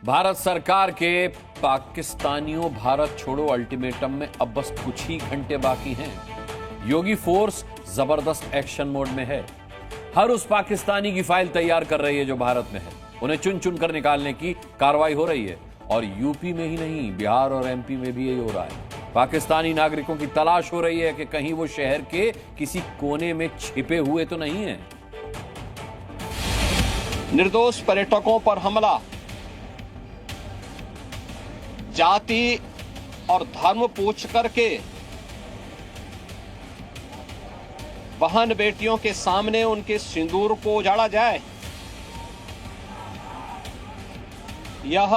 भारत सरकार के पाकिस्तानियों भारत छोड़ो अल्टीमेटम में अब बस कुछ ही घंटे बाकी हैं। योगी फोर्स जबरदस्त एक्शन मोड में है। हर उस पाकिस्तानी की फाइल तैयार कर रही है जो भारत में है। उन्हें चुन चुन कर निकालने की कार्रवाई हो रही है और यूपी में ही नहीं, बिहार और एमपी में भी यही हो रहा है। पाकिस्तानी नागरिकों की तलाश हो रही है कि कहीं वो शहर के किसी कोने में छिपे हुए तो नहीं है। निर्दोष पर्यटकों पर हमला, जाति और धर्म पूछ करके बहन बेटियों के सामने उनके सिंदूर को उजाड़ा जाए, यह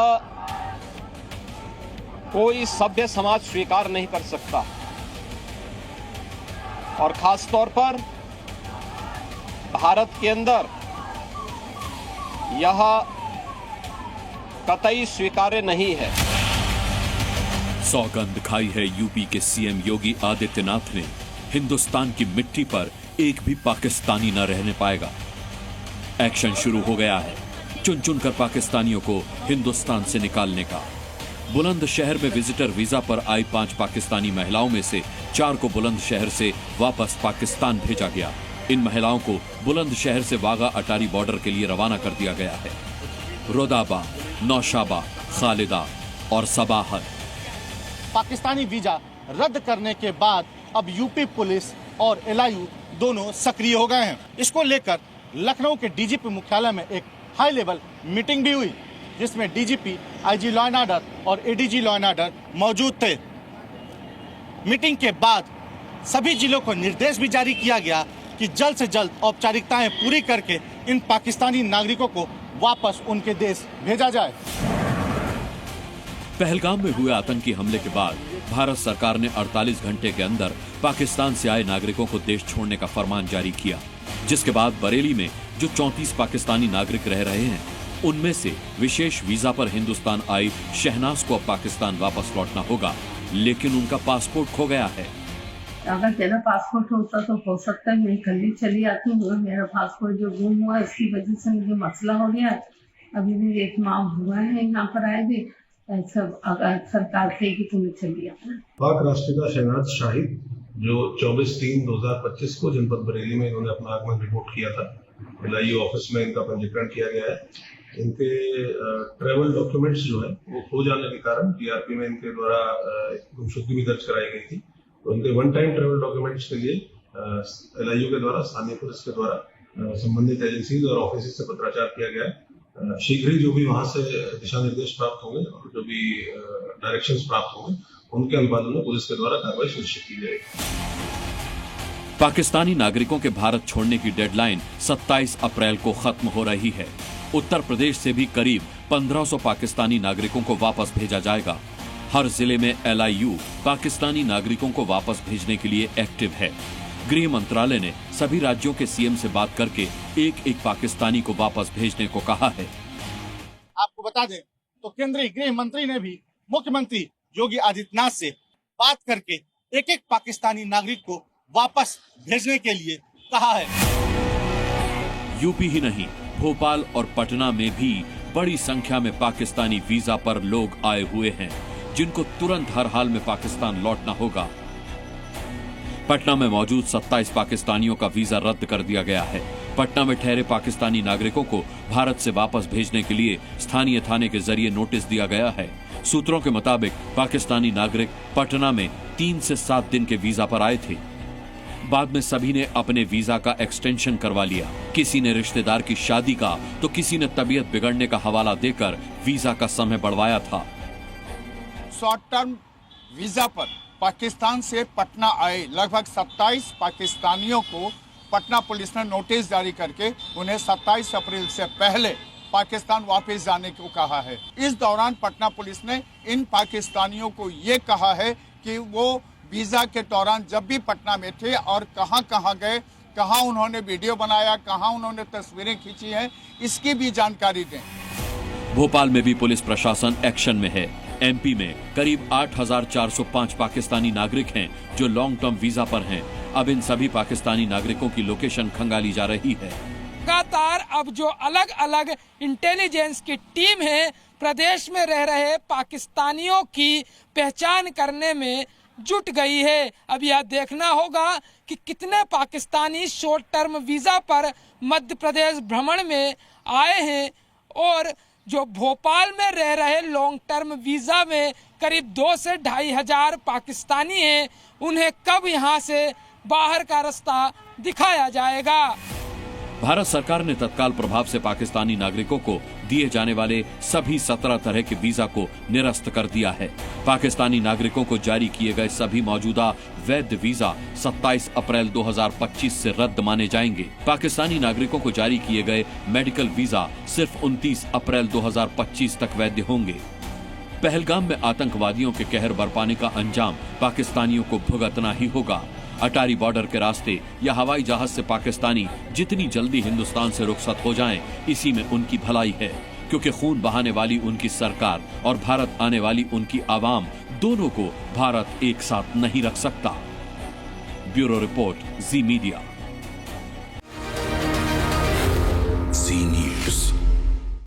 कोई सभ्य समाज स्वीकार नहीं कर सकता। और खास तौर पर भारत के अंदर यह कतई स्वीकार्य नहीं है। सौगंध खाई है यूपी के सीएम योगी आदित्यनाथ ने। हिंदुस्तान की मिट्टी पर एक भी पाकिस्तानी न रहने पाएगा। एक्शन शुरू हो गया है, चुन चुन कर पाकिस्तानियों को हिंदुस्तान से निकालने का। बुलंदशहर में विजिटर वीजा पर आई 5 पाकिस्तानी महिलाओं में से 4 को बुलंदशहर से वापस पाकिस्तान भेजा गया। इन महिलाओं को बुलंदशहर से वाघा अटारी बॉर्डर के लिए रवाना कर दिया गया है। रोदाबा, नौशाबा, खालिदा और सबाहत। पाकिस्तानी वीजा रद्द करने के बाद अब यूपी पुलिस और एलआईयू दोनों सक्रिय हो गए हैं। इसको लेकर लखनऊ के डीजीपी मुख्यालय में एक हाई लेवल मीटिंग भी हुई, जिसमें DGP, IG law and order और एडीजी लॉ एंड ऑर्डर मौजूद थे। मीटिंग के बाद सभी जिलों को निर्देश भी जारी किया गया कि जल्द से जल्द औपचारिकताएं पूरी करके इन पाकिस्तानी नागरिकों को वापस उनके देश भेजा जाए। पहलगाम में हुए आतंकी हमले के बाद भारत सरकार ने 48 घंटे के अंदर पाकिस्तान से आए नागरिकों को देश छोड़ने का फरमान जारी किया, जिसके बाद बरेली में जो 34 पाकिस्तानी नागरिक रह रहे हैं, उनमें से विशेष वीजा पर हिंदुस्तान आई शहनाज को अब पाकिस्तान वापस लौटना होगा, लेकिन उनका पासपोर्ट खो गया है। अगर मेरा पासपोर्ट होता तो हो सकता है मैं कल ही चली आती हूँ। मेरा पासपोर्ट जो गुम हुआ इसकी वजह से मुझे मसला हो गया। अभी भी 1 माह हुआ है यहाँ पर आए भी। सब अगर सरकार से कि तुम्हें चली आना। पाक राष्ट्रपिता शहनाज शाहिद जो 24/3/2025 को जनपद बरेली में इन्होंने अपना आगमन रिपोर्ट किया था, एलआईयू ऑफिस में इनका पंजीकरण किया गया है। इनके ट्रैवल डॉक्यूमेंट्स जो है वो खो जाने के कारण टीआरपी में इनके द्वारा गुमशुदगी भी दर्ज कराई गई थी। तो इनके वन टाइम ट्रैवल डॉक्यूमेंट्स के लिए एलआईयू के द्वारा, स्थानीय पुलिस के द्वारा संबंधित एजेंसीज और ऑफिस से पत्राचार किया गया है। शीघ्र ही जो भी वहां से दिशा निर्देश प्राप्त होंगे और जो भी डायरेक्शंस प्राप्त होंगे, उनके अनुपालन में पुलिस के द्वारा कार्रवाई सुनिश्चित की जाएगी। पाकिस्तानी नागरिकों के भारत छोड़ने की डेडलाइन 27 अप्रैल को खत्म हो रही है। उत्तर प्रदेश से भी करीब 1500 पाकिस्तानी नागरिकों को वापस भेजा जाएगा। हर जिले में एलआईयू पाकिस्तानी नागरिकों को वापस भेजने के लिए एक्टिव है। गृह मंत्रालय ने सभी राज्यों के सीएम से बात करके एक पाकिस्तानी को वापस भेजने को कहा है। आपको बता दें तो केंद्रीय गृह मंत्री ने भी मुख्यमंत्री योगी आदित्यनाथ से बात करके एक पाकिस्तानी नागरिक को वापस भेजने के लिए कहा है। यूपी ही नहीं, भोपाल और पटना में भी बड़ी संख्या में पाकिस्तानी वीजा पर लोग आए हुए हैं, जिनको तुरंत हर हाल में पाकिस्तान लौटना होगा। पटना में मौजूद 27 पाकिस्तानियों का वीजा रद्द कर दिया गया है। पटना में ठहरे पाकिस्तानी नागरिकों को भारत से वापस भेजने के लिए स्थानीय थाने के जरिए नोटिस दिया गया है। सूत्रों के मुताबिक पाकिस्तानी नागरिक पटना में 3 से 7 दिन के वीजा पर आए थे। बाद में सभी ने अपने वीजा का एक्सटेंशन करवा लिया। किसी ने रिश्तेदार की शादी का तो किसी ने तबीयत बिगड़ने का हवाला देकर वीजा का समय बढ़वाया था। शॉर्ट टर्म वीजा पर पाकिस्तान से पटना आए लगभग 27 पाकिस्तानियों को पटना पुलिस ने नोटिस जारी करके उन्हें 27 अप्रैल से पहले पाकिस्तान वापस जाने को कहा है। इस दौरान पटना पुलिस ने इन पाकिस्तानियों को ये कहा है कि वो वीजा के दौरान जब भी पटना में थे और कहां कहां गए, कहां उन्होंने वीडियो बनाया, कहां उन्होंने तस्वीरें खींची हैं, इसकी भी जानकारी दें। भोपाल में भी पुलिस प्रशासन एक्शन में है। एमपी में करीब 8405 पाकिस्तानी नागरिक हैं जो लॉन्ग टर्म वीजा पर हैं। अब इन सभी पाकिस्तानी नागरिकों की लोकेशन खंगाली जा रही है। लगातार अब जो अलग अलग इंटेलिजेंस की टीम है प्रदेश में रह रहे पाकिस्तानियों की पहचान करने में जुट गई है। अब यह देखना होगा कि कितने पाकिस्तानी शॉर्ट टर्म वीजा पर मध्य प्रदेश भ्रमण में आए हैं और जो भोपाल में रह रहे लॉन्ग टर्म वीजा में करीब 2 से 2.5 हजार पाकिस्तानी हैं, उन्हें कब यहां से बाहर का रास्ता दिखाया जाएगा। भारत सरकार ने तत्काल प्रभाव से पाकिस्तानी नागरिकों को दिए जाने वाले सभी 17 तरह के वीजा को निरस्त कर दिया है। पाकिस्तानी नागरिकों को जारी किए गए सभी मौजूदा वैध वीजा 27 अप्रैल 2025 से रद्द माने जाएंगे। पाकिस्तानी नागरिकों को जारी किए गए मेडिकल वीजा सिर्फ 29 अप्रैल 2025 तक वैध होंगे। पहलगाम में आतंकवादियों के कहर बरपाने का अंजाम पाकिस्तानियों को भुगतना ही होगा। अटारी बॉर्डर के रास्ते या हवाई जहाज से पाकिस्तानी जितनी जल्दी हिंदुस्तान से रुखसत हो जाएं, इसी में उनकी भलाई है, क्योंकि खून बहाने वाली उनकी सरकार और भारत आने वाली उनकी आवाम, दोनों को भारत एक साथ नहीं रख सकता। ब्यूरो रिपोर्ट, जी मीडिया।